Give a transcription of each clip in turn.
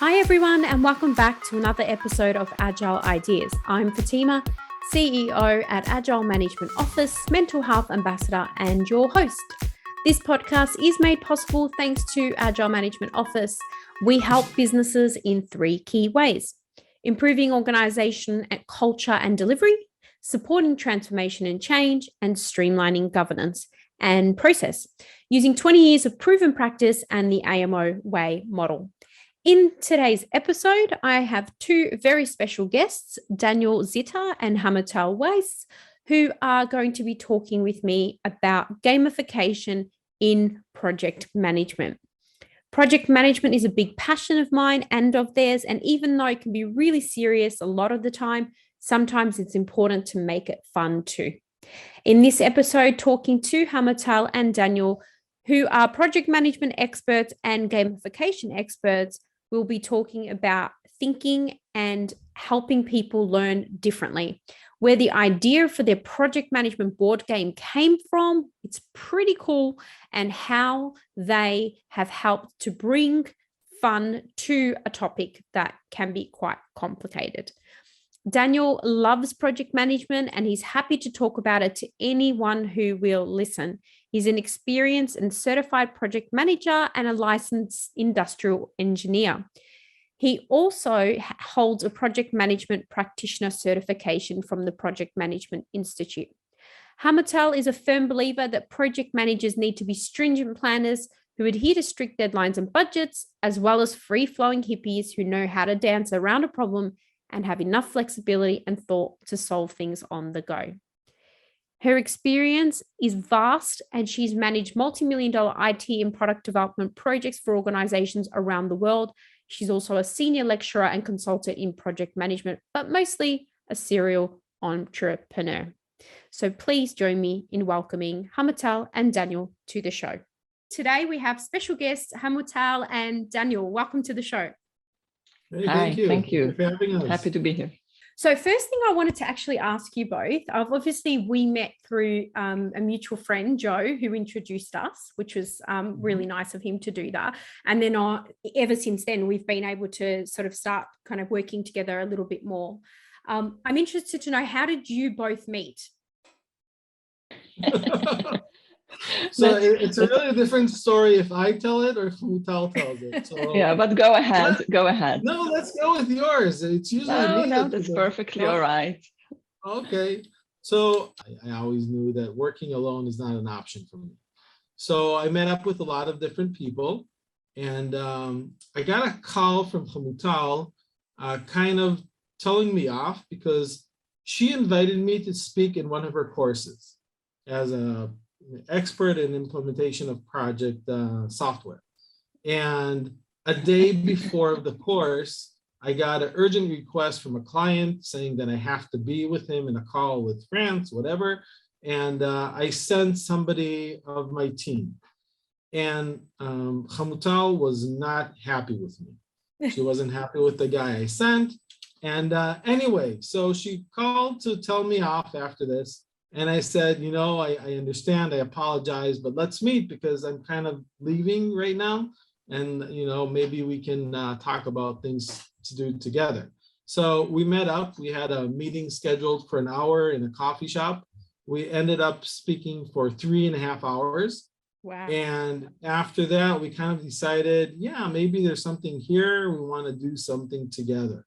Hi everyone, and welcome back to another episode of Agile Ideas. I'm Fatima, CEO at Agile Management Office, Mental Health Ambassador, and your host. This podcast is made possible thanks to Agile Management Office. We help businesses in three key ways: improving organization and culture and delivery, supporting transformation and change, and streamlining governance and process, using 20 years of proven practice and the AMO way model. In today's episode, I have two very special guests, Daniel Zitter and Hamutal Weisz, who are going to be talking with me about gamification in project management. Project management is a big passion of mine and of theirs, and even though it can be really serious a lot of the time, sometimes it's important to make it fun too. In this episode, talking to Hamutal and Daniel, who are project management experts and gamification experts, we'll be talking about thinking and helping people learn differently. Where the idea for their project management board game came from, it's pretty cool, and how they have helped to bring fun to a topic that can be quite complicated. Daniel loves project management and he's happy to talk about it to anyone who will listen. He's an experienced and certified project manager and a licensed industrial engineer. He also holds a project management practitioner certification from the Project Management Institute. Hamutal is a firm believer that project managers need to be stringent planners who adhere to strict deadlines and budgets, as well as free-flowing hippies who know how to dance around a problem and have enough flexibility and thought to solve things on the go. Her experience is vast, and she's managed multi-million-dollar IT and product development projects for organizations around the world. She's also a senior lecturer and consultant in project management, but mostly a serial entrepreneur. So please join me in welcoming Hamutal and Daniel to the show. Today we have special guests, Hamutal and Daniel. Welcome to the show. Hey, Hi, thank you. For having us. Happy to be here. So first thing I wanted to actually ask you both, obviously we met through a mutual friend, Joe, who introduced us, which was really nice of him to do that. And then ever since then, we've been able to sort of start kind of working together a little bit more. I'm interested to know, how did you both meet? So it's a really different story if I tell it or if Hamutal tells it. So, Yeah, but go ahead. Go ahead. No, let's go with yours. It's usually me. No, that's perfectly all right. Okay. So I always knew that working alone is not an option for me. So I met up with a lot of different people, and I got a call from Hamutal kind of telling me off because she invited me to speak in one of her courses as an expert in implementation of project software. And a day before the course, I got an urgent request from a client saying that I have to be with him in a call with France, whatever. And I sent somebody of my team. And Hamutal was not happy with me. She wasn't happy with the guy I sent. And anyway, so she called to tell me off after this. And I said, I understand, I apologize, but let's meet because I'm kind of leaving right now. And, maybe we can talk about things to do together. So we met up, we had a meeting scheduled for an hour in a coffee shop. We ended up speaking for 3.5 hours. Wow. And after that, we kind of decided, maybe there's something here. We want to do something together.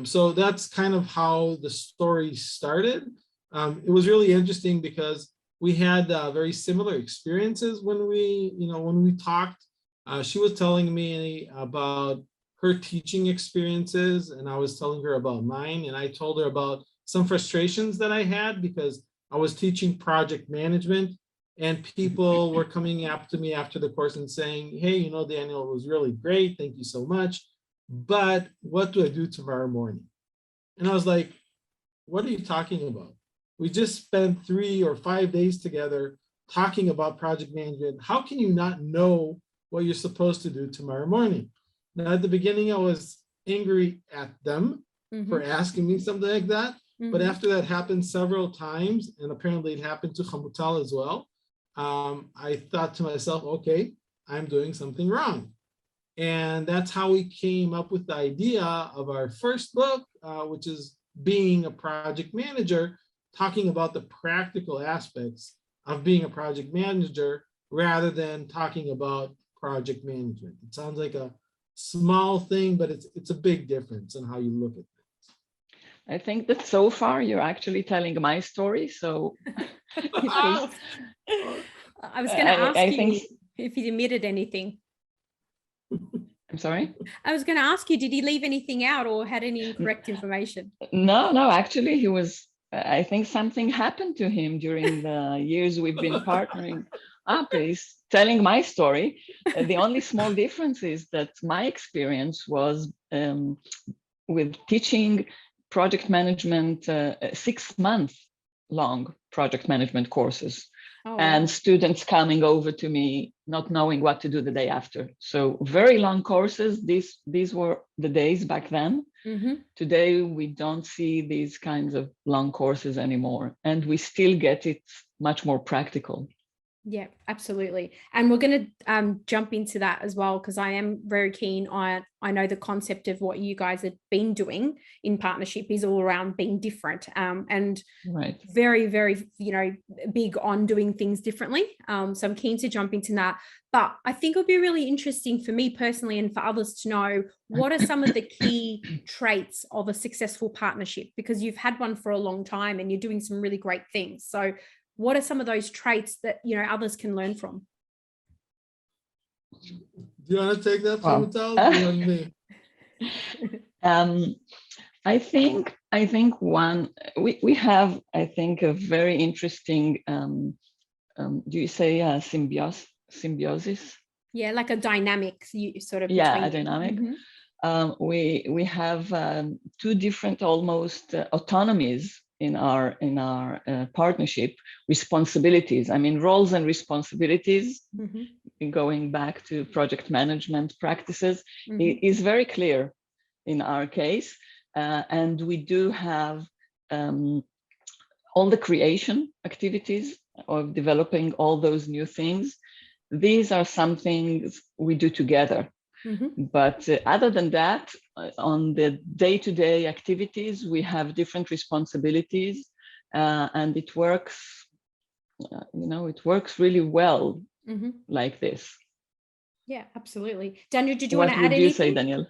So that's kind of how the story started. It was really interesting because we had very similar experiences when we talked. She was telling me about her teaching experiences, and I was telling her about mine. And I told her about some frustrations that I had because I was teaching project management, and people were coming up to me after the course and saying, "Hey, Daniel, it was really great. Thank you so much. But what do I do tomorrow morning?" And I was like, "What are you talking about? We just spent 3 or 5 days together talking about project management. How can you not know what you're supposed to do tomorrow morning?" Now, at the beginning, I was angry at them for asking me something like that. But after that happened several times, and apparently it happened to Hamutal as well, I thought to myself, okay, I'm doing something wrong. And that's how we came up with the idea of our first book, which is Being a Project Manager, talking about the practical aspects of being a project manager rather than talking about project management. It sounds like a small thing, but it's a big difference in how you look at things. I think that so far you're actually telling my story. So I was going to ask I you think... if he omitted anything. I'm sorry? I was going to ask you, did he leave anything out or had any incorrect information? No, actually he was, I think something happened to him during the years we've been partnering up. He's telling my story. The only small difference is that my experience was with teaching project management, 6-month-long project management courses. Oh, and wow. students coming over to me not knowing what to do the day after. So very long courses. These were the days back then. Mm-hmm. Today we don't see these kinds of long courses anymore, and we still get it much more practical. Yeah, absolutely. And we're going to jump into that as well, because I am very keen on, I know the concept of what you guys have been doing in partnership is all around being different, and right. very, very, big on doing things differently. So I'm keen to jump into that. But I think it'll be really interesting for me personally and for others to know what are some of the key traits of a successful partnership, because you've had one for a long time and you're doing some really great things. So what are some of those traits that others can learn from? Do you want to take that, Hamutal? I think one, we have, I think, a very interesting, do you say symbiosis? Yeah, like a dynamic sort of. Yeah, a dynamic. Mm-hmm. We have two different almost autonomies in our partnership, responsibilities. I mean, roles and responsibilities, mm-hmm. going back to project management practices, mm-hmm. is very clear in our case. And we do have all the creation activities of developing all those new things. These are some things we do together. Mm-hmm. But other than that, on the day-to-day activities, we have different responsibilities, and it works, it works really well mm-hmm. like this. Yeah, absolutely. Daniel, did you want to add anything? What would you say, Daniel?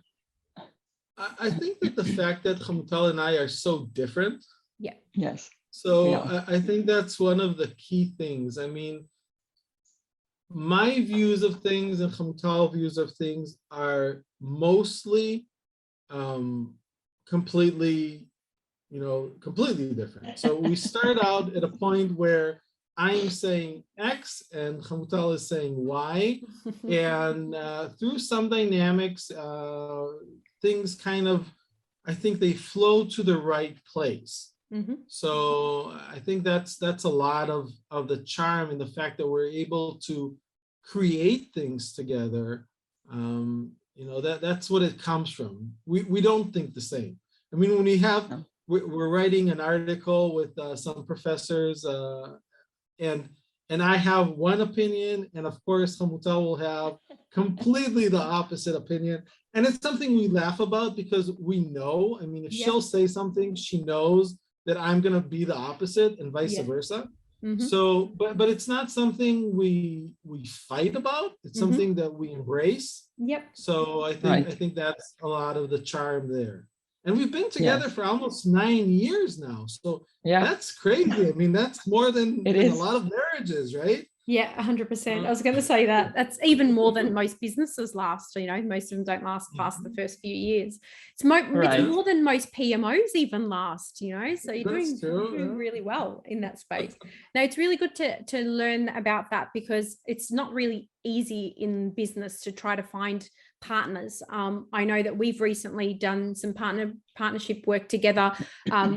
I think that the fact that Hamutal and I are so different. Yeah. Yes. So yeah. I think that's one of the key things. I mean, my views of things and Hamutal views of things are mostly completely different. So we start out at a point where I'm saying X and Hamutal is saying Y, and through some dynamics, things kind of, I think they flow to the right place. Mm-hmm. So I think that's a lot of the charm in the fact that we're able to create things together. That's what it comes from. We don't think the same. I mean, when we're writing an article with some professors, and I have one opinion, and of course Hamutal will have completely the opposite opinion. And it's something we laugh about because we know, I mean, if she'll say something, she knows that I'm going to be the opposite and vice versa. Mm-hmm. So, but it's not something we fight about. It's something that we embrace. Yep. So I think that's a lot of the charm there. And we've been together for almost 9 years now. So that's crazy. I mean, that's more than a lot of marriages, right? Yeah, 100%. I was going to say that. That's even more than most businesses last. Most of them don't last past the first few years. It's more than most PMOs even last, So you're doing really well in that space. Now, it's really good to learn about that, because it's not really easy in business to try to find partners. I know that we've recently done some partnership work together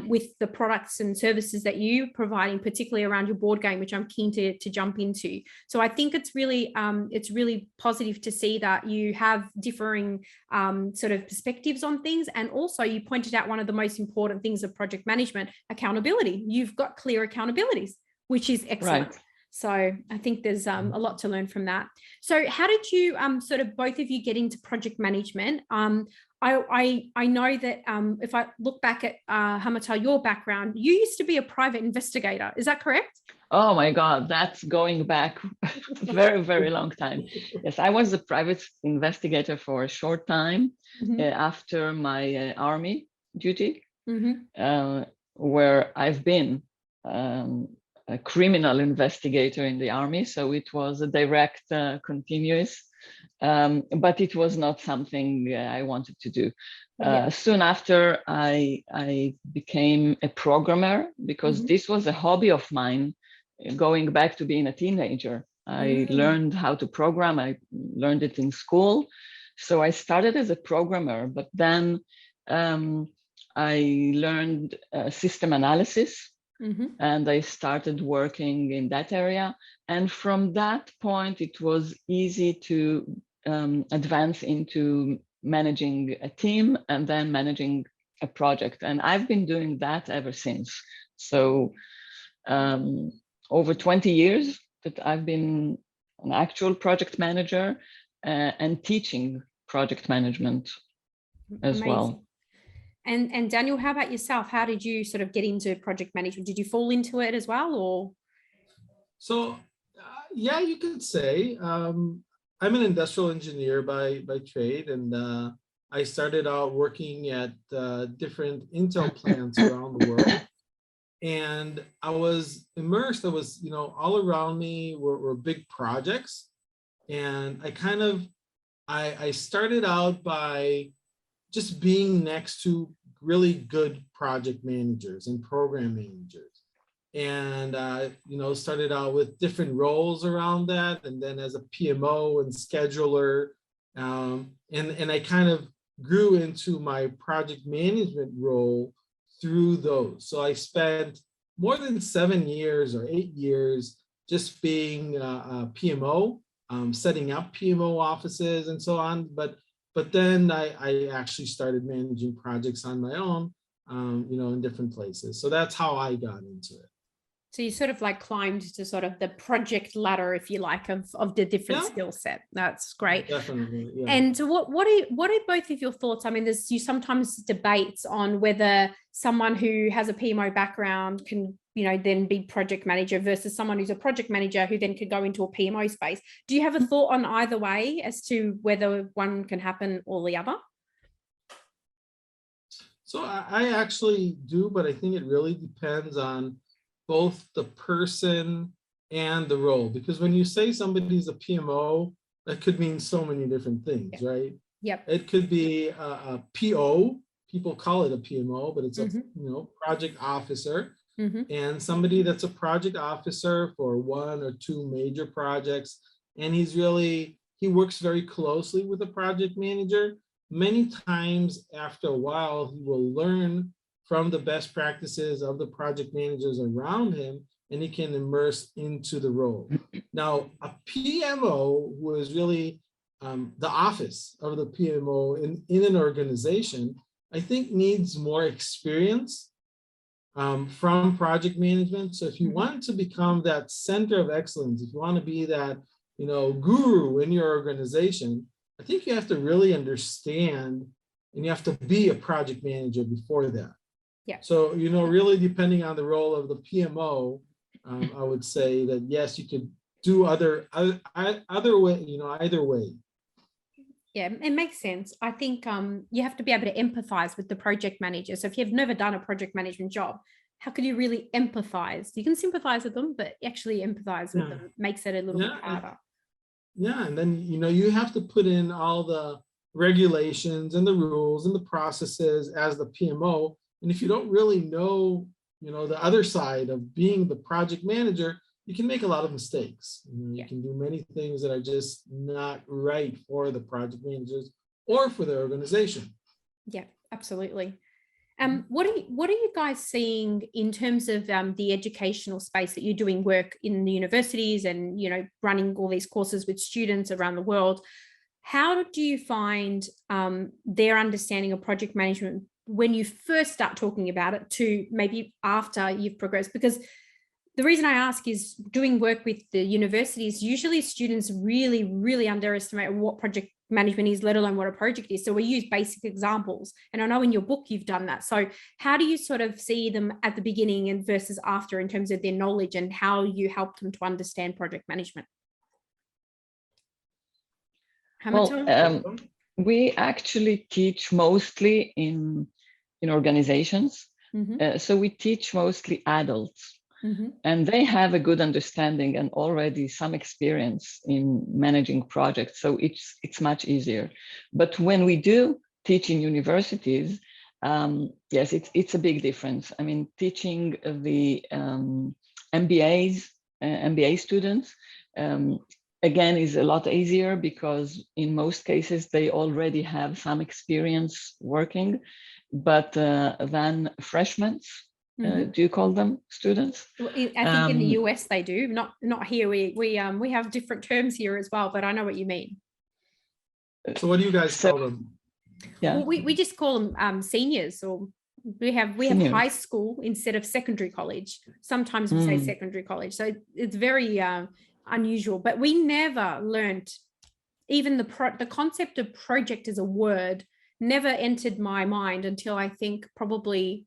with the products and services that you're providing, particularly around your board game, which I'm keen to jump into. So I think it's really positive to see that you have differing sort of perspectives on things. And also you pointed out one of the most important things of project management, accountability. You've got clear accountabilities, which is excellent. Right. So I think there's a lot to learn from that. So how did you sort of both of you get into project management? I know that if I look back at Hamutal, your background, you used to be a private investigator. Is that correct? Oh my God, that's going back very, very long time. Yes, I was a private investigator for a short time after my army duty, where I've been a criminal investigator in the army. So it was a direct, continuous, but it was not something I wanted to do. Soon after, I became a programmer because this was a hobby of mine. Going back to being a teenager, I learned how to program. I learned it in school. So I started as a programmer, but then I learned system analysis and I started working in that area. And from that point, it was easy to advance into managing a team and then managing a project. And I've been doing that ever since. So over 20 years that I've been an actual project manager and teaching project management as well. And Daniel, how about yourself? How did you sort of get into project management? Did you fall into it as well, or? So, yeah, you could say I'm an industrial engineer by trade, and I started out working at different Intel plants around the world. And I was immersed. All around me were big projects. And I started out by just being next to really good project managers and program managers. And, started out with different roles around that. And then as a PMO and scheduler, and I kind of grew into my project management role through those. So I spent more than 7 years or 8 years just being a PMO, setting up PMO offices and so on. But then I actually started managing projects on my own, in different places. So that's how I got into it. So you sort of like climbed to sort of the project ladder, if you like, of the different skill set. That's great. Definitely. Yeah. And what are both of your thoughts? I mean, you sometimes debates on whether someone who has a PMO background can, then be project manager versus someone who's a project manager who then could go into a PMO space. Do you have a thought on either way as to whether one can happen or the other? So I actually do, but I think it really depends on both the person and the role, because when you say somebody's a PMO, that could mean so many different things, right? Yep. It could be a PO. People call it a PMO, but it's a project officer, and somebody that's a project officer for 1 or 2 major projects, and he works very closely with the project manager. Many times after a while, he will learn from the best practices of the project managers around him, and he can immerse into the role. Now, a PMO, who is really the office of the PMO in an organization, I think needs more experience from project management. So if you want to become that center of excellence, if you want to be that guru in your organization, I think you have to really understand, and you have to be a project manager before that. Yeah. So, really depending on the role of the PMO, I would say that yes, you could do other way, either way. Yeah, it makes sense. I think you have to be able to empathize with the project manager. So if you've never done a project management job, how could you really empathize? You can sympathize with them, but actually empathize with them makes it a little bit harder. And then, you have to put in all the regulations and the rules and the processes as the PMO. And if you don't really know, the other side of being the project manager, you can make a lot of mistakes. You can do many things that are just not right for the project managers or for the organization. Yeah, absolutely. What are you guys seeing in terms of the educational space that you're doing work in the universities and, running all these courses with students around the world? How do you find their understanding of project management when you first start talking about it to maybe after you've progressed? Because the reason I ask is doing work with the universities, usually students really, really underestimate what project management is, let alone what a project is. So we use basic examples. And I know in your book, you've done that. So how do you sort of see them at the beginning and versus after in terms of their knowledge and how you help them to understand project management? Well, we actually teach mostly in organizations. So we teach mostly adults. And they have a good understanding and already some experience in managing projects. So it's much easier. But when we do teach in universities, yes, it's a big difference. I mean, teaching the MBA students, again, is a lot easier because in most cases, they already have some experience working, but then freshmen, do you call them students? I think in the US they do, not here. We have different terms here as well, but I know what you mean. So what do you guys call them? Yeah, well, we just call them seniors, or we have high school instead of secondary college. Sometimes we say secondary college, so it's very unusual. But we never learned even the concept of project as a word never entered my mind until I think probably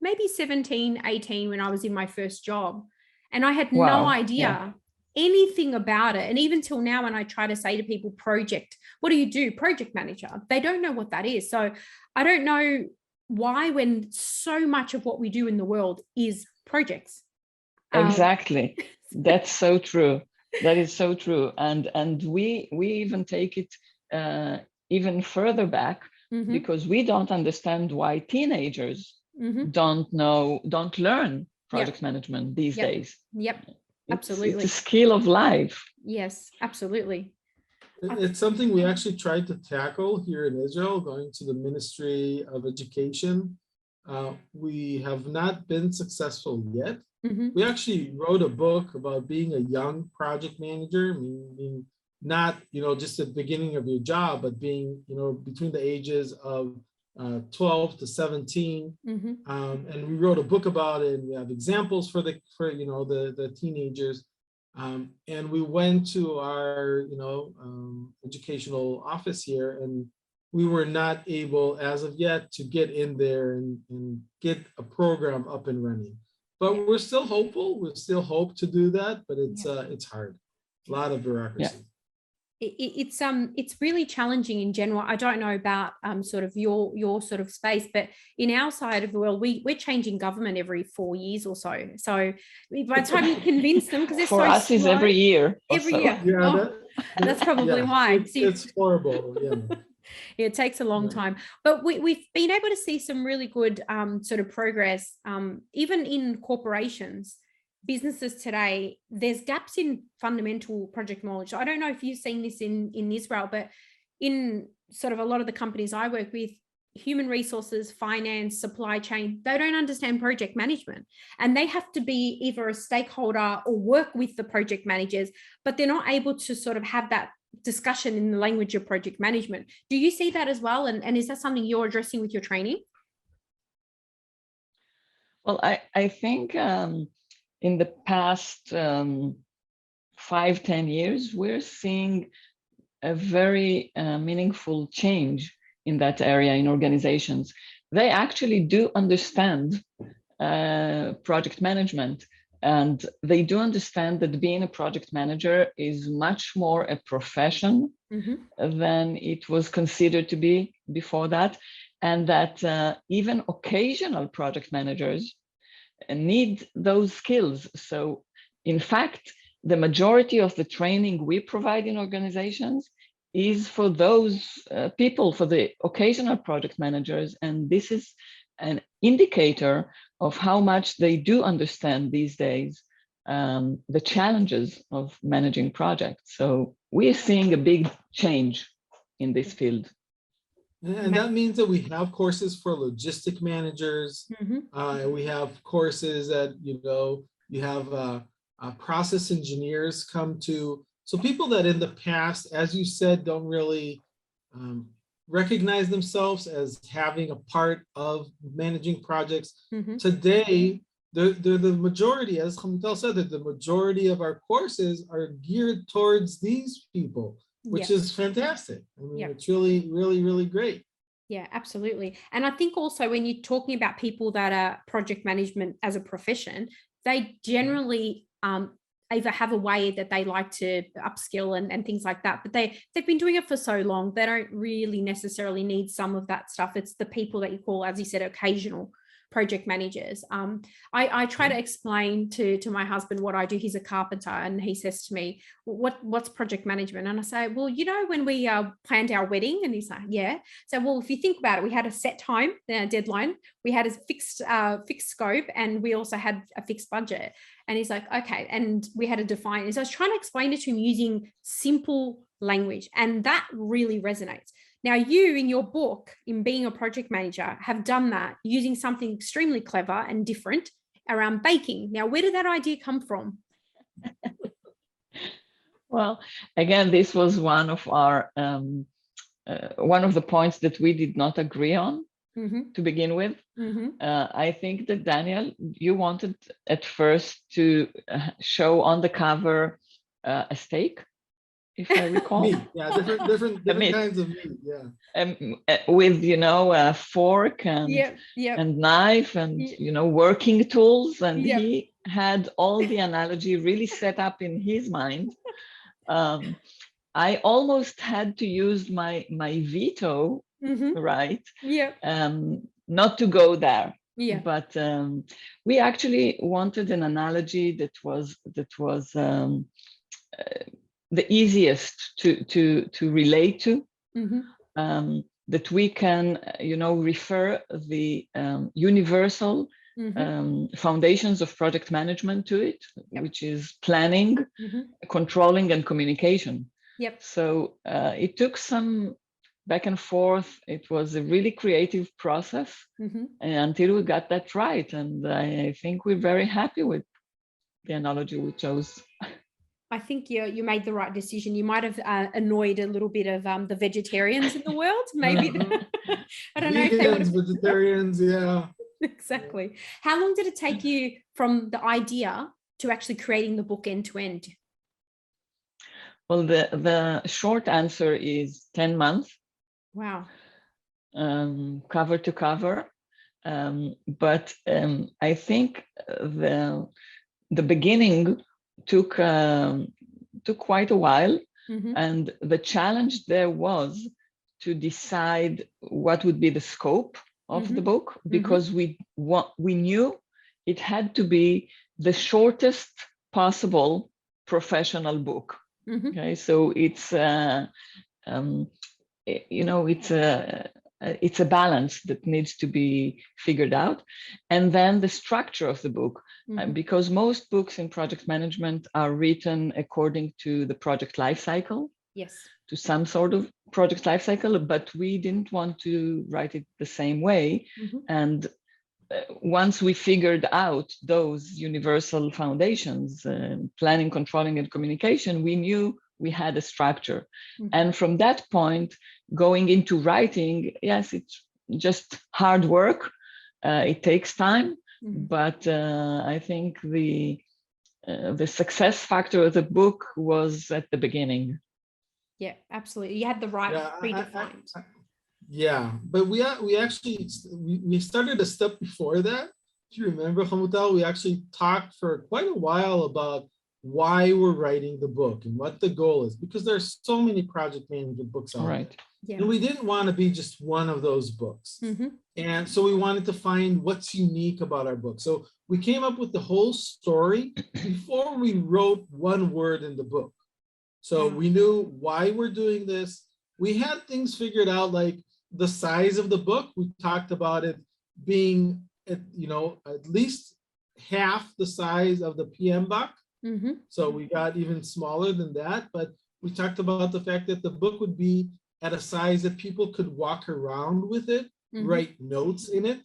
maybe 17, 18 when I was in my first job. And I had no idea anything about it. And even till now, when I try to say to people, project, what do you do? Project manager. They don't know what that is. So I don't know why, when so much of what we do in the world is projects. Exactly. That's so true. That is so true. And we even take it even further back because we don't understand why teenagers don't learn project management these days. Yep, absolutely. It's a skill of life. Yes, absolutely. It's something we actually tried to tackle here in Israel, going to the Ministry of Education. We have not been successful yet. We actually wrote a book about being a young project manager, meaning not, just at the beginning of your job, but being, between the ages of 12 to 17. And we wrote a book about it, and we have examples for the teenagers. And we went to our, educational office here, and we were not able as of yet to get in there and get a program up and running. But we're still hopeful. We still hope to do that, but it's hard. A lot of bureaucracy. It's really challenging in general. I don't know about sort of your sort of space, but in our side of the world, we're changing government every 4 years or so. So by the time you convince them, because for us is every year. Every year. Yeah, that's probably why. It's horrible. Yeah. It takes a long time, but we've been able to see some really good sort of progress, even in corporations. Businesses today, there's gaps in fundamental project knowledge. So I don't know if you've seen this in Israel, but in sort of a lot of the companies I work with, human resources, finance, supply chain, they don't understand project management, and they have to be either a stakeholder or work with the project managers, but they're not able to sort of have that discussion in the language of project management. Do you see that as well? And is that something you're addressing with your training? Well, I think in the past 5-10 years, we're seeing a very meaningful change in that area in organizations. They actually do understand project management, and they do understand that being a project manager is much more a profession than it was considered to be before that, and that even occasional project managers need those skills. So in fact, the majority of the training we provide in organizations is for those people, for the occasional project managers. And this is an indicator of how much they do understand these days the challenges of managing projects. So we're seeing a big change in this field. And that means that we have courses for logistic managers. We have courses that, you have process engineers come to. So people that in the past, as you said, don't really recognize themselves as having a part of managing projects. Today, they're the majority, as Hamutal said, that the majority of our courses are geared towards these people, which is fantastic. I mean, it's really, really, really great. Yeah, absolutely. And I think also when you're talking about people that are project management as a profession, they generally either have a way that they like to upskill and things like that, but they've been doing it for so long, they don't really necessarily need some of that stuff. It's the people that you call, as you said, occasional project managers. I try to explain to my husband what I do. He's a carpenter, and he says to me, what's project management? And I say, well, you know, when we planned our wedding, and he's like, yeah. So, well, if you think about it, we had a set time, deadline, we had a fixed scope, and we also had a fixed budget. And he's like, okay. And we had to define it. So I was trying to explain it to him using simple language, and that really resonates. Now, you in your book, in being a project manager, have done that using something extremely clever and different around baking. Now, where did that idea come from? Well, again, this was one of our one of the points that we did not agree on to begin with. I think that, Daniel, you wanted at first to show on the cover a steak, if I recall. Meat, yeah, different kinds of meat, yeah. With, you know, a fork and and knife and you know, working tools, and he had all the analogy really set up in his mind. I almost had to use my veto, right? Not to go there. But we actually wanted an analogy that was the easiest to relate to, that we can, you know, refer the universal foundations of project management to it, which is planning, controlling, and communication. So it took some back and forth. It was a really creative process until we got that right. And I think we're very happy with the analogy we chose. I think you made the right decision. You might have annoyed a little bit of the vegetarians in the world, maybe. I don't know if they would have... vegetarians, yeah. Exactly. How long did it take you from the idea to actually creating the book end to end? Well, the short answer is 10 months. Wow. Cover to cover. But I think the beginning took quite a while, and the challenge there was to decide what would be the scope of the book, because we knew it had to be the shortest possible professional book. Okay, so it's you know, it's a balance that needs to be figured out. And then the structure of the book, because most books in project management are written according to the project life cycle. Yes. To some sort of project life cycle, but we didn't want to write it the same way. And once we figured out those universal foundations, planning, controlling, and communication, we knew we had a structure. And from that point, going into writing, yes, it's just hard work. It takes time, but I think the success factor of the book was at the beginning. Yeah, absolutely. You had the right predefined. Yeah, but we actually started a step before that. If you remember, Hamutal, we actually talked for quite a while about why we're writing the book and what the goal is, because there's so many project management books out there. Yeah. And we didn't want to be just one of those books. And so we wanted to find what's unique about our book. So we came up with the whole story before we wrote one word in the book. So we knew why we're doing this. We had things figured out, like the size of the book. We talked about it being, you know, at least half the size of the PM book. So we got even smaller than that, but we talked about the fact that the book would be at a size that people could walk around with it, write notes in it,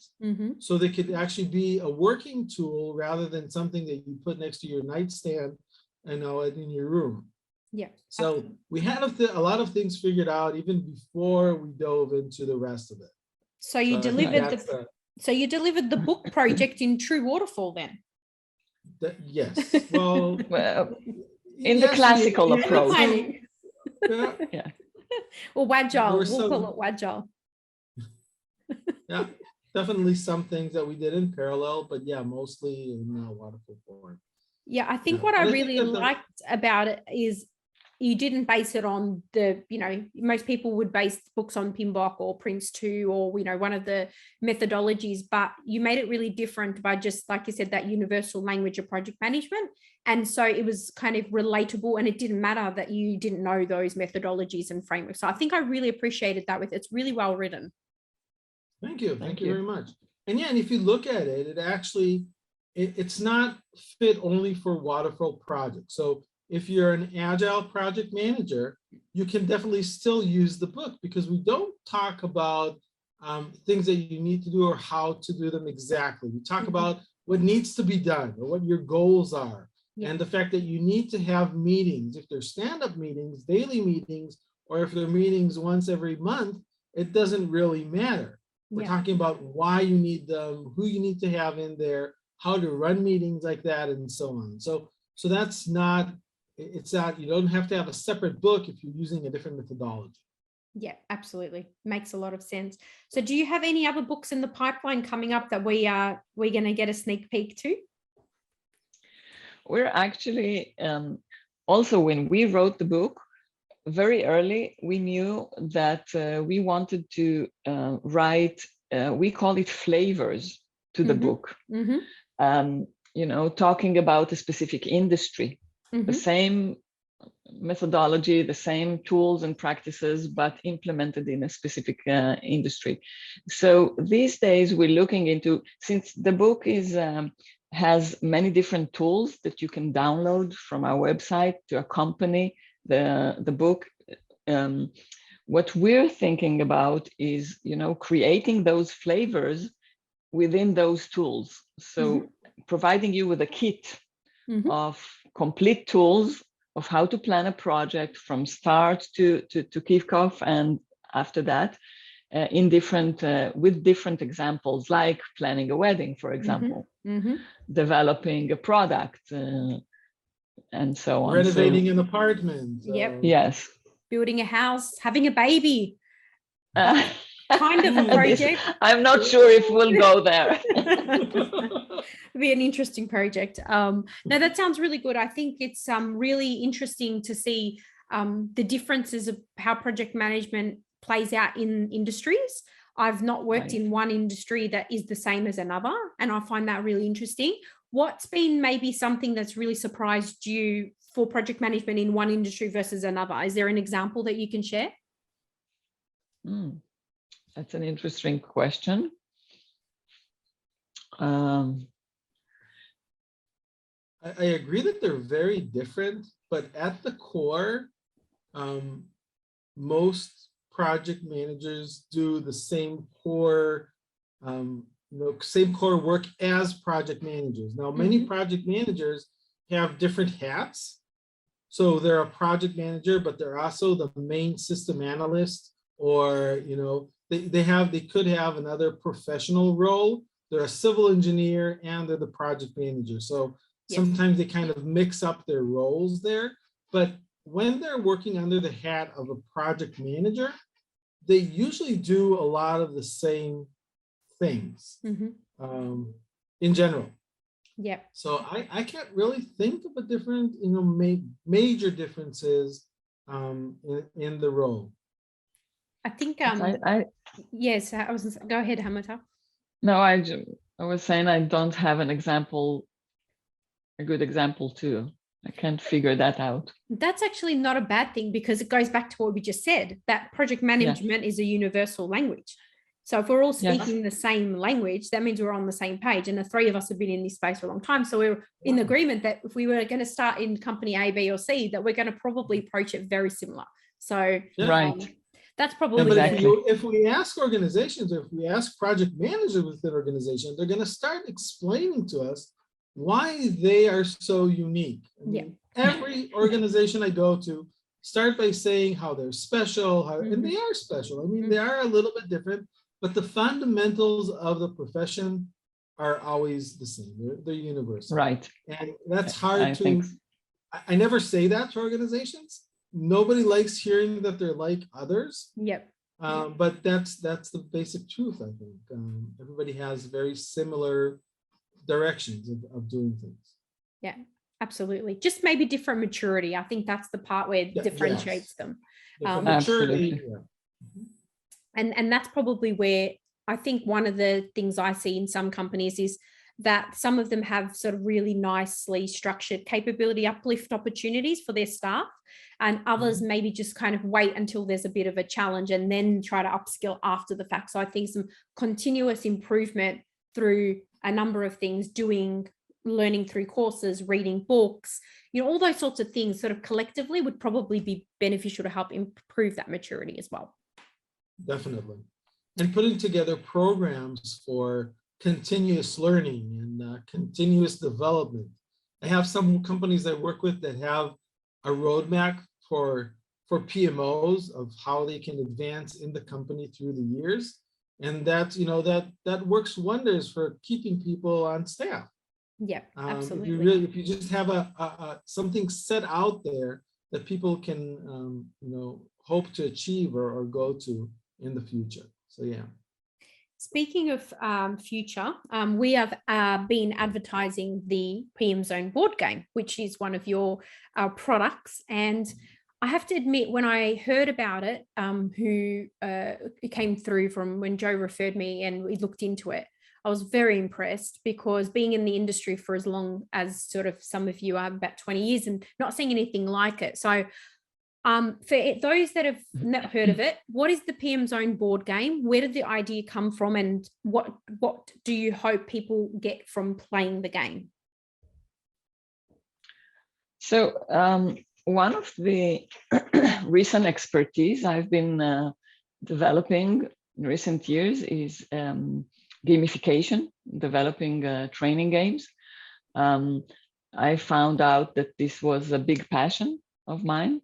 so they could actually be a working tool rather than something that you put next to your nightstand, you know, in your room. Yeah. So we had a lot of things figured out even before we dove into the rest of it. So you delivered So you delivered the book project in true waterfall then? Yes. Well, Well, in the yes, classical we- approach. Yeah, Yeah. Or Wagile, were we'll call some- it Wagile. yeah, definitely some things that we did in parallel, but yeah, mostly in waterfall form. Yeah, I think Yeah, what I but I think really that the- liked about it is you didn't base it on the, most people would base books on PMBOK or Prince2 or, one of the methodologies, but you made it really different by just, like you said, that universal language of project management. And so it was kind of relatable, and it didn't matter that you didn't know those methodologies and frameworks. So I think I really appreciated that with it's really well written. Thank you. Thank Thank you you. very much. And yeah, and if you look at it, it actually, it's not fit only for waterfall projects. So if you're an agile project manager, you can definitely still use the book, because we don't talk about things that you need to do or how to do them exactly. We talk about what needs to be done or what your goals are. Yeah. And the fact that you need to have meetings, if they're stand-up meetings, daily meetings, or if they're meetings once every month, it doesn't really matter. We're Yeah. talking about why you need them, who you need to have in there, how to run meetings like that, and so on. So that's not, it's not, you don't have to have a separate book if you're using a different methodology. Yeah, absolutely. Makes a lot of sense. So do you have any other books in the pipeline coming up that we're going to get a sneak peek to? We're actually, also when we wrote the book, very early, we knew that we wanted to write, we call it flavors to the book, talking about a specific industry, the same methodology, the same tools and practices, but implemented in a specific industry. So these days we're looking into, since the book is has many different tools that you can download from our website to accompany the book. What we're thinking about is, creating those flavors within those tools. So providing you with a kit of complete tools of how to plan a project from start to kick off, and after that, in different with different examples, like planning a wedding, for example, developing a product, and so on. Renovating an apartment. Yep. Yes. Building a house, having a baby. Kind of a project. I'm not sure if we'll go there. It'd be an interesting project. No, that sounds really good. I think it's really interesting to see the differences of how project management plays out in industries. I've not worked in one industry that is the same as another, and I find that really interesting. What's been maybe something that's really surprised you for project management in one industry versus another? Is there an example that you can share? That's an interesting question. I agree that they're very different, but at the core, most project managers do the same core, same core work as project managers. Now, many project managers have different hats. So they're a project manager, but they're also the main system analyst, or, they could have another professional role. They're a civil engineer and they're the project manager. So sometimes they kind of mix up their roles there. But when they're working under the hat of a project manager, they usually do a lot of the same things in general. Yeah. So I can't really think of a different, major differences in the role. I think yes, I was go ahead, Hamutal. No, I was saying I don't have a good example too. I can't figure that out. That's actually not a bad thing, because it goes back to what we just said, that project management is a universal language. So if we're all speaking the same language, that means we're on the same page. And the three of us have been in this space for a long time. So we're in agreement that if we were going to start in company A, B, or C, that we're going to probably approach it very similar. So that's probably if we ask organizations, or if we ask project managers within organizations, they're going to start explaining to us why they are so unique. I mean, every organization I go to start by saying how they're special, and they are special. I mean, they are a little bit different, but the fundamentals of the profession are always the same. They're universal. Right. And that's I hard think to, I never say that to organizations. Nobody likes hearing that they're like others. Yep. But that's the basic truth, I think. Everybody has very similar directions of doing things. Yeah, absolutely. Just maybe different maturity. I think that's the part where it differentiates them. Different Absolutely. maturity. Yeah. And that's probably where I think one of the things I see in some companies is that some of them have sort of really nicely structured capability uplift opportunities for their staff, and others maybe just kind of wait until there's a bit of a challenge and then try to upskill after the fact. So I think some continuous improvement through a number of things, learning through courses, reading books, all those sorts of things sort of collectively would probably be beneficial to help improve that maturity as well. Definitely. And putting together programs for continuous learning and continuous development. I have some companies I work with that have a roadmap for PMOs of how they can advance in the company through the years. And that's, that works wonders for keeping people on staff. Yeah, absolutely. If you just have a something set out there that people can, hope to achieve or go to in the future. So, yeah. Speaking of future, we have been advertising the PM Zone board game, which is one of your products. And I have to admit, when I heard about it, it came through from when Joe referred me and we looked into it, I was very impressed, because being in the industry for as long as sort of some of you are, about 20 years, and not seeing anything like it. So for those that have not heard of it, what is the PM Zone board game? Where did the idea come from, and what do you hope people get from playing the game? So one of the recent expertise I've been developing in recent years is gamification, developing training games. I found out that this was a big passion of mine.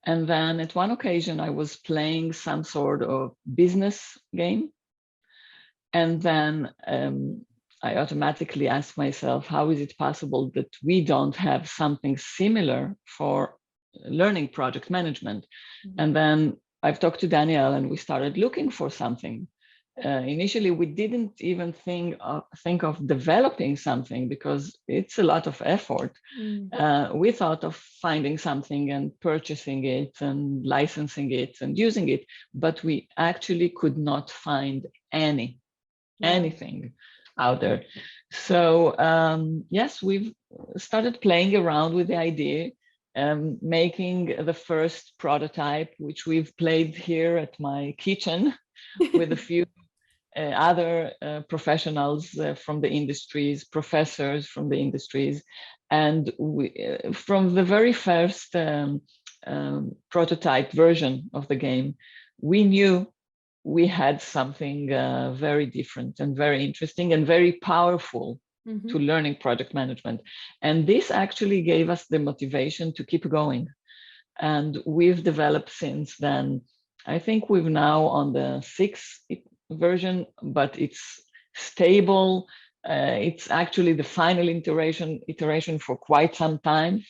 And then at one occasion, I was playing some sort of business game. And then I automatically asked myself, how is it possible that we don't have something similar for learning project management? And then I've talked to Daniel and we started looking for something. Initially, we didn't even think of developing something because it's a lot of effort. We thought of finding something and purchasing it and licensing it and using it, but we actually could not find anything out there. So yes, we've started playing around with the idea, making the first prototype, which we've played here at my kitchen with a few other professionals from the industries, professors from the industries. And from the very first prototype version of the game, we knew we had something very different and very interesting and very powerful to learning project management. And this actually gave us the motivation to keep going. And we've developed since then. I think we've now on the 6th version, but it's stable. It's actually the final iteration for quite some time.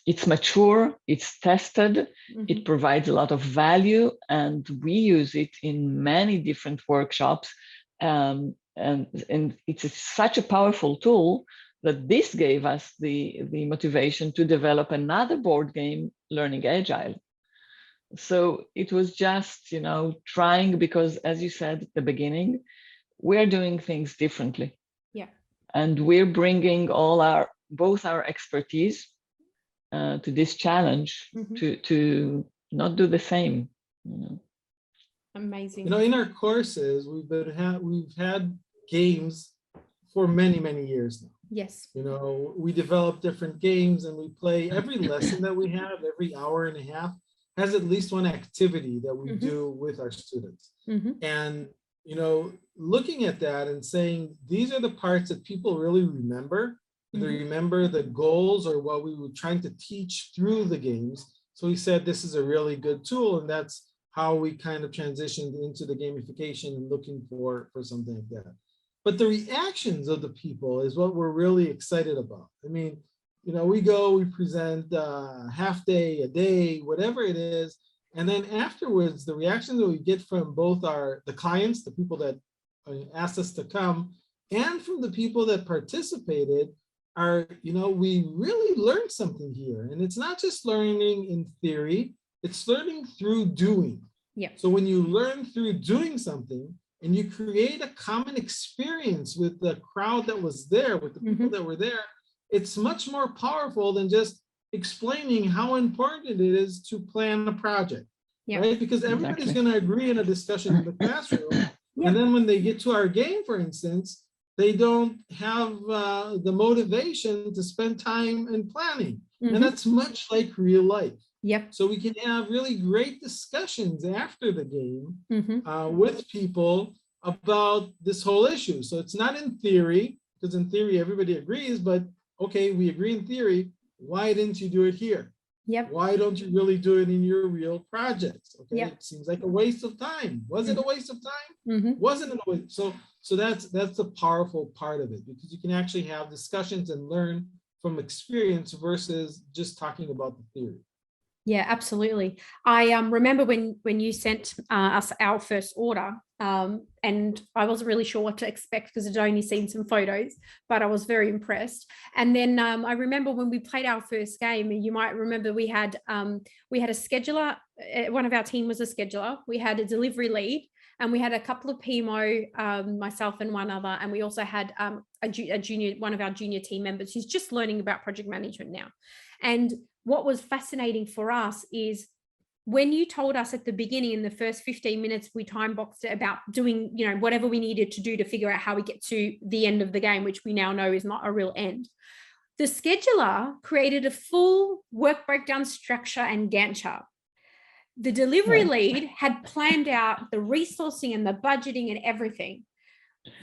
It's mature, it's tested, it provides a lot of value, and we use it in many different workshops. And it's such a powerful tool that this gave us the motivation to develop another board game, Learning Agile. So it was just, trying, because as you said at the beginning, we're doing things differently. Yeah. And we're bringing both our expertise to this challenge to not do the same. Amazing. In our courses, we've had games for many, many years now. Yes. We develop different games and we play. Every lesson that we have, every hour and a half, has at least one activity that we do with our students. And, looking at that and saying, these are the parts that people really remember. They remember the goals or what we were trying to teach through the games. So we said, this is a really good tool, and that's how we kind of transitioned into the gamification and looking for something like that. But the reactions of the people is what we're really excited about. I mean, we present half day, a day, whatever it is. And then afterwards, the reactions that we get from both the clients, the people that asked us to come, and from the people that participated are, we really learned something here. And it's not just learning in theory, it's learning through doing. Yeah. So when you learn through doing something and you create a common experience with the crowd that was there, with the people that were there, it's much more powerful than just explaining how important it is to plan a project, right? Because everybody's going to agree in a discussion in the classroom. And then when they get to our game, for instance, they don't have the motivation to spend time in planning. And that's much like real life. Yep. So we can have really great discussions after the game with people about this whole issue. So it's not in theory, because in theory, everybody agrees, but okay, we agree in theory. Why didn't you do it here? Yep. Why don't you really do it in your real projects? Okay, Yep. it seems like a waste of time. Was it a waste of time? Wasn't it a waste? So that's the powerful part of it, because you can actually have discussions and learn from experience versus just talking about the theory. Yeah, absolutely. I remember when you sent us our first order, and I wasn't really sure what to expect because I'd only seen some photos, but I was very impressed. And then I remember when we played our first game, you might remember we had a scheduler. One of our team was a scheduler. We had a delivery lead, and we had a couple of PMO, myself and one other, and we also had one of our junior team members who's just learning about project management now. And what was fascinating for us is when you told us at the beginning, in the first 15 minutes, we time boxed it about doing, whatever we needed to do to figure out how we get to the end of the game, which we now know is not a real end. The scheduler created a full work breakdown structure and Gantt chart. The delivery lead had planned out the resourcing and the budgeting and everything.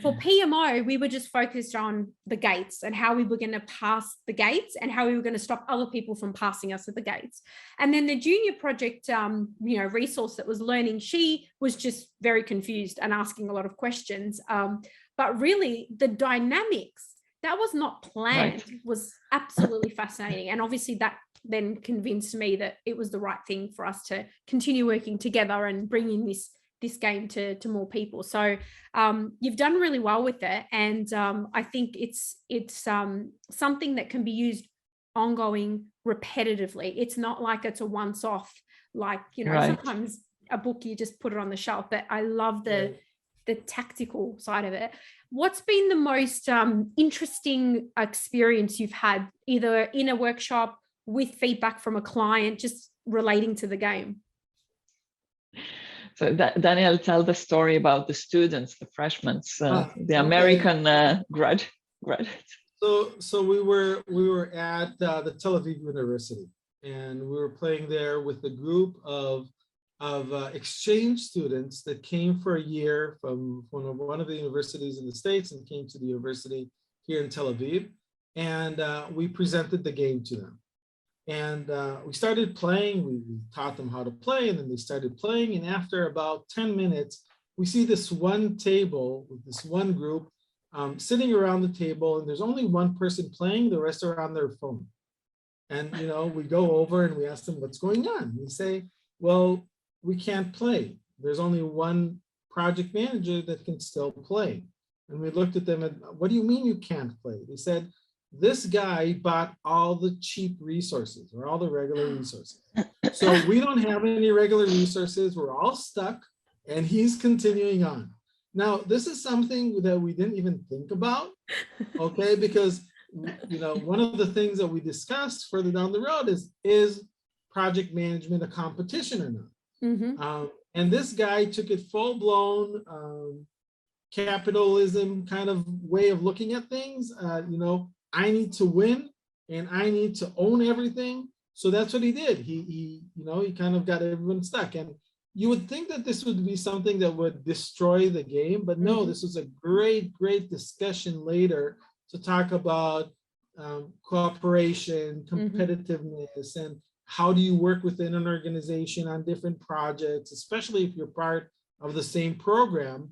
For PMO, we were just focused on the gates and how we were going to pass the gates and how we were going to stop other people from passing us at the gates. And then the junior project, resource that was learning, she was just very confused and asking a lot of questions. But really, the dynamics that was not planned was absolutely fascinating. And obviously that then convinced me that it was the right thing for us to continue working together and bringing this game to more people. So you've done really well with it. And I think it's something that can be used ongoing repetitively. It's not like it's a once off, like, sometimes a book, you just put it on the shelf, but I love the tactical side of it. What's been the most interesting experience you've had, either in a workshop, with feedback from a client, just relating to the game? So Daniel, tell the story about the students, the freshmen, the American graduates. So we were at the Tel Aviv University, and we were playing there with a group of exchange students that came for a year from one of the universities in the States and came to the university here in Tel Aviv, and we presented the game to them. And we started playing, we taught them how to play, and then they started playing. And after about 10 minutes, we see this one table with this one group sitting around the table, and there's only one person playing, the rest are on their phone. And, we go over and we ask them, what's going on? We say, well, we can't play. There's only one project manager that can still play. And we looked at them and, what do you mean you can't play? They said, this guy bought all the cheap resources or all the regular resources. So we don't have any regular resources. We're all stuck, and he's continuing on. Now, this is something that we didn't even think about, okay? Because, one of the things that we discussed further down the road is project management a competition or not? And this guy took it full-blown capitalism kind of way of looking at things. I need to win and I need to own everything. So that's what he did. He kind of got everyone stuck. And you would think that this would be something that would destroy the game, but no, this was a great discussion later to talk about cooperation, competitiveness, and how do you work within an organization on different projects, especially if you're part of the same program,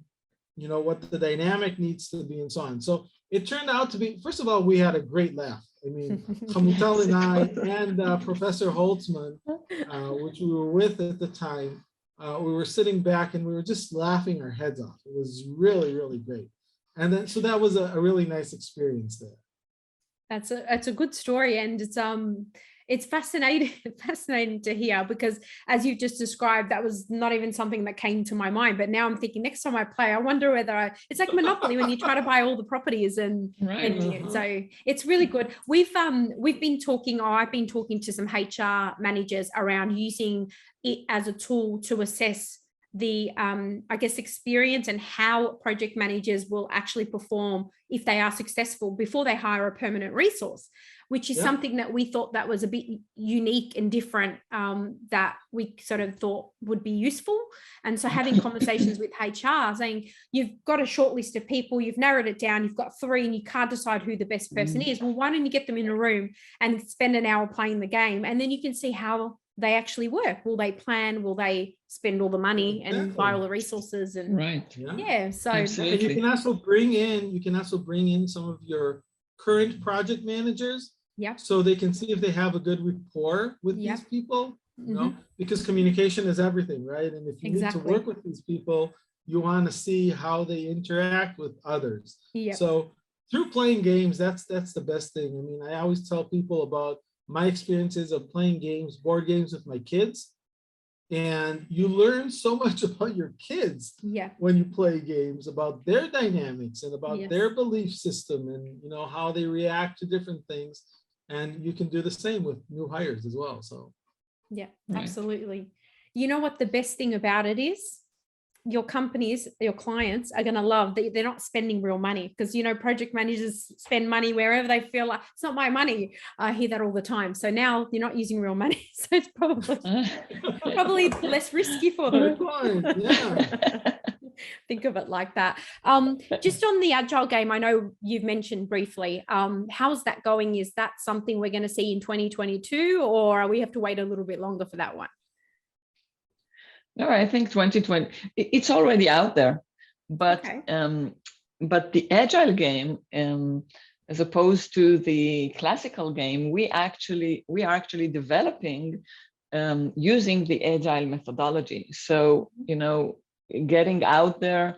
what the dynamic needs to be and so on. So it turned out to be, first of all, we had a great laugh. I mean, Hamutal and I and Professor Holtzman, which we were with at the time, we were sitting back and we were just laughing our heads off. It was really, really great. And then, so that was a really nice experience there. That's a good story, and it's fascinating to hear, because as you've just described, that was not even something that came to my mind. But now I'm thinking, next time I play, I wonder whether it's like Monopoly when you try to buy all the properties and so it's really good. I've been talking to some HR managers around using it as a tool to assess the experience and how project managers will actually perform if they are successful before they hire a permanent resource, which is something that we thought that was a bit unique and different, that we sort of thought would be useful. And so having conversations with HR saying, you've got a short list of people, you've narrowed it down, you've got 3 and you can't decide who the best person is. Well, why don't you get them in a room and spend an hour playing the game? And then you can see how they actually work. Will they plan? Will they spend all the money and buy all the resources? And so and you can also bring in some of your current project managers, so they can see if they have a good rapport with these people, because communication is everything, right? And if you need to work with these people, you want to see how they interact with others. So through playing games, that's the best thing. I mean, I always tell people about my experiences of playing board games with my kids. And you learn so much about your kids when you play games, about their dynamics and about their belief system and, how they react to different things. And you can do the same with new hires as well. So, absolutely. You know what the best thing about it is? Your companies, your clients are going to love that they're not spending real money, because, project managers spend money wherever they feel like it's not my money. I hear that all the time. So now you're not using real money. So it's probably less risky for them. Think of it like that. Just on the Agile game, I know you've mentioned briefly, how's that going? Is that something we're going to see in 2022, or we have to wait a little bit longer for that one? No, I think 2020, it's already out there, but the Agile game, as opposed to the classical game, we are actually developing using the Agile methodology. So, getting out there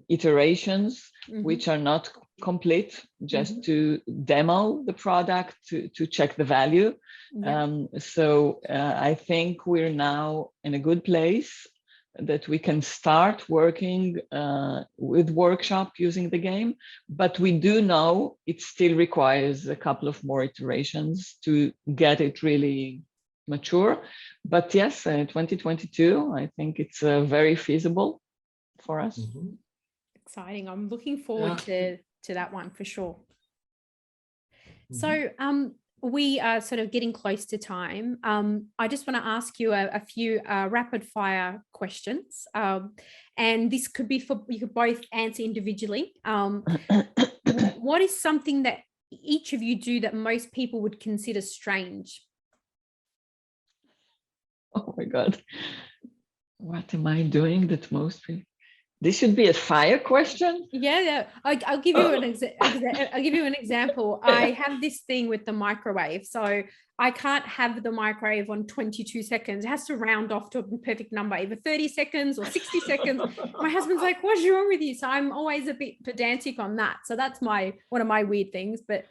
iterations which are not complete, just to demo the product, to check the value. So I think we're now in a good place that we can start working with workshop using the game, but we do know it still requires a couple of more iterations to get it really mature. But yes, 2022, I think it's very feasible for us. Exciting. I'm looking forward to that one for sure. So we are sort of getting close to time. I just want to ask you a few rapid fire questions. And this could be you could both answer individually. What is something that each of you do that most people would consider strange? Oh my God. What am I doing that most people? This should be a fire question. I'll give you an example. I have this thing with the microwave, so I can't have the microwave on 22 seconds. It has to round off to a perfect number, either 30 seconds or 60 seconds. My husband's like, "What's wrong with you?" So I'm always a bit pedantic on that. So that's one of my weird things. But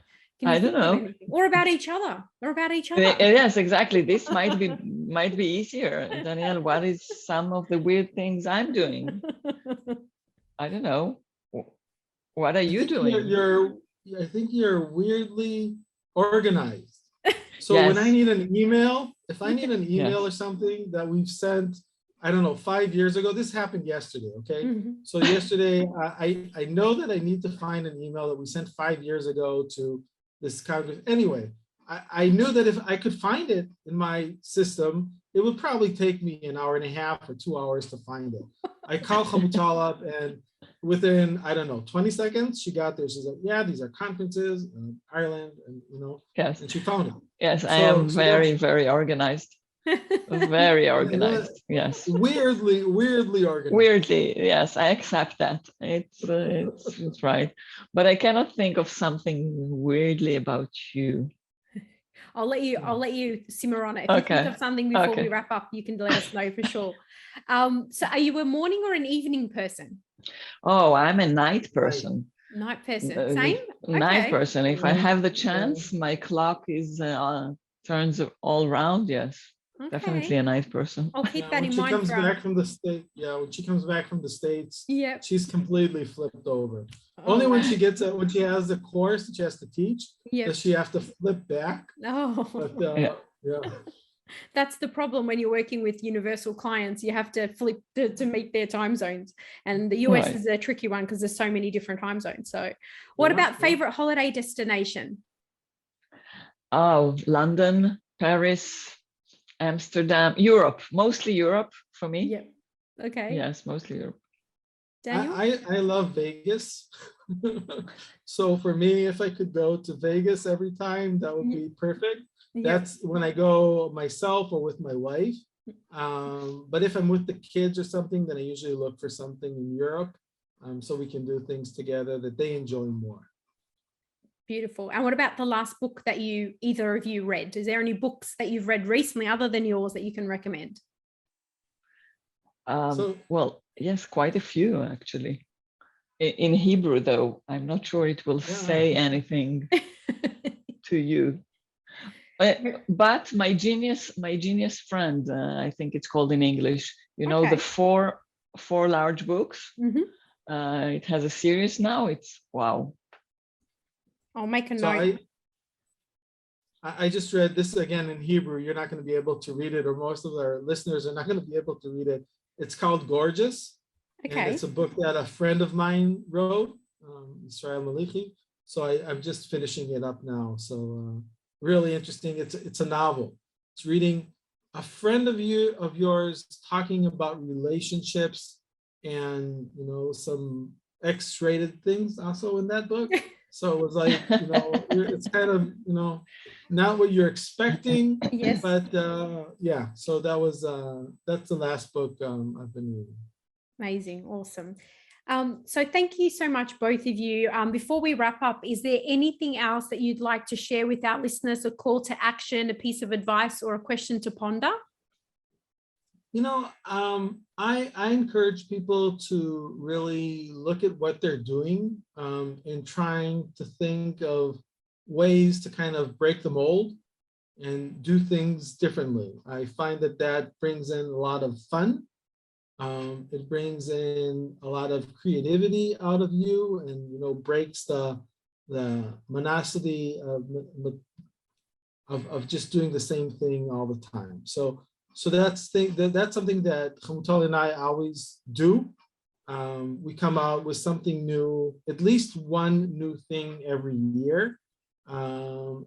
I don't know. Or about each other. Yes, exactly. This might be easier. Danielle, what is some of the weird things I'm doing? I don't know. What are you doing? I think you're weirdly organized. So when I need an email, if I need an email or something that we've sent, I don't know, 5 years ago, this happened yesterday, okay? So yesterday, I know that I need to find an email that we sent 5 years ago to this Congress. Anyway, I knew that if I could find it in my system, it would probably take me an hour and a half or 2 hours to find it. I call Hamutal up and within, I don't know, 20 seconds, she got there. She's like, yeah, these are conferences in Ireland, and Yes. and she found it. Yes, I So am very, very organized. Very organized. Yes. Weirdly organized. Weirdly, yes, I accept that. It's right. But I cannot think of something weirdly about you. I'll let you simmer on it. If Okay. you think of something before Okay. we wrap up, you can let us know for sure. So are you a morning or an evening person? Oh, I'm a night person. Night person. Same? Night Okay. person. If I have the chance, my clock is turns all round. Yes. Okay. Definitely a night person. I'll keep that in When she mind. comes back from the States, when she comes back from the States, she's completely flipped over. Only when she gets when she has the course that she has to teach, does she have to flip back. Oh. But, That's the problem when you're working with universal clients. You have to flip to meet their time zones. And the US is a tricky one because there's so many different time zones. So what about favorite holiday destination? Oh, London, Paris, Amsterdam, Europe, mostly Europe for me. Yep. Okay. Yes, mostly Europe. Daniel? I love Vegas. So for me, if I could go to Vegas every time, that would be perfect. That's when I go myself or with my wife. But if I'm with the kids or something, then I usually look for something in Europe, so we can do things together that they enjoy more. Beautiful. And what about the last book that either of you read? Is there any books that you've read recently other than yours that you can recommend? Well, yes, quite a few actually. In Hebrew, though, I'm not sure it will say anything to you. But my genius friend, I think it's called in English, the four large books. It has a series now. It's wow. I'll make a note. I just read this again in Hebrew. You're not going to be able to read it, or most of our listeners are not going to be able to read it. It's called Gorgeous. Okay. And it's a book that a friend of mine wrote, Israel Malichi. So I'm just finishing it up now. So really interesting. It's a novel. It's reading a friend of yours talking about relationships and some X-rated things also in that book. So it was like it's kind of not what you're expecting. Yes. But so that's the last book I've been reading. Amazing. Awesome. So thank you so much, both of you. Before we wrap up, is there anything else that you'd like to share with our listeners, a call to action, a piece of advice, or a question to ponder? I encourage people to really look at what they're doing and trying to think of ways to kind of break the mold and do things differently. I find that brings in a lot of fun. It brings in a lot of creativity out of you, and breaks the monotony of just doing the same thing all the time. So that's something that Hamutal and I always do. We come out with something new, at least one new thing every year, and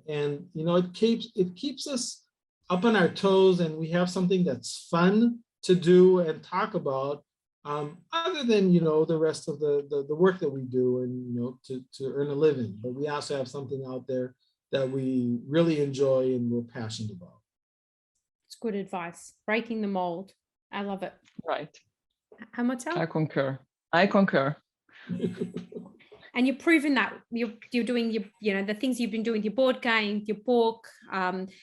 it keeps us up on our toes, and we have something that's fun to do and talk about, other than the rest of the work that we do and to earn a living. But we also have something out there that we really enjoy and we're passionate about. It's good advice. Breaking the mold. I love it. Right. Hamutal? I concur. And you've proven that you're doing the things you've been doing, your board game, your book,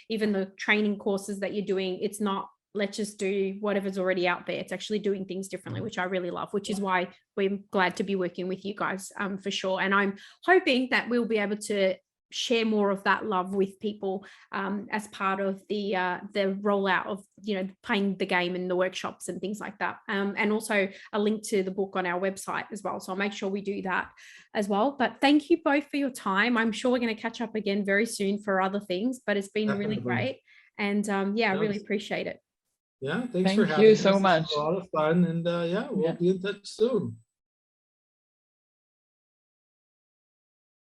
even the training courses that you're doing. It's not, let's just do whatever's already out there. It's actually doing things differently, which I really love, which is why we're glad to be working with you guys, for sure. And I'm hoping that we'll be able to share more of that love with people as part of the rollout of playing the game and the workshops and things like that, and also a link to the book on our website as well. So I'll make sure we do that as well. But thank you both for your time. I'm sure we're going to catch up again very soon for other things, but it's been really great. And I really appreciate it. Yeah, thanks for having us. Thank you so much. It's a lot of fun, and we'll be in touch soon.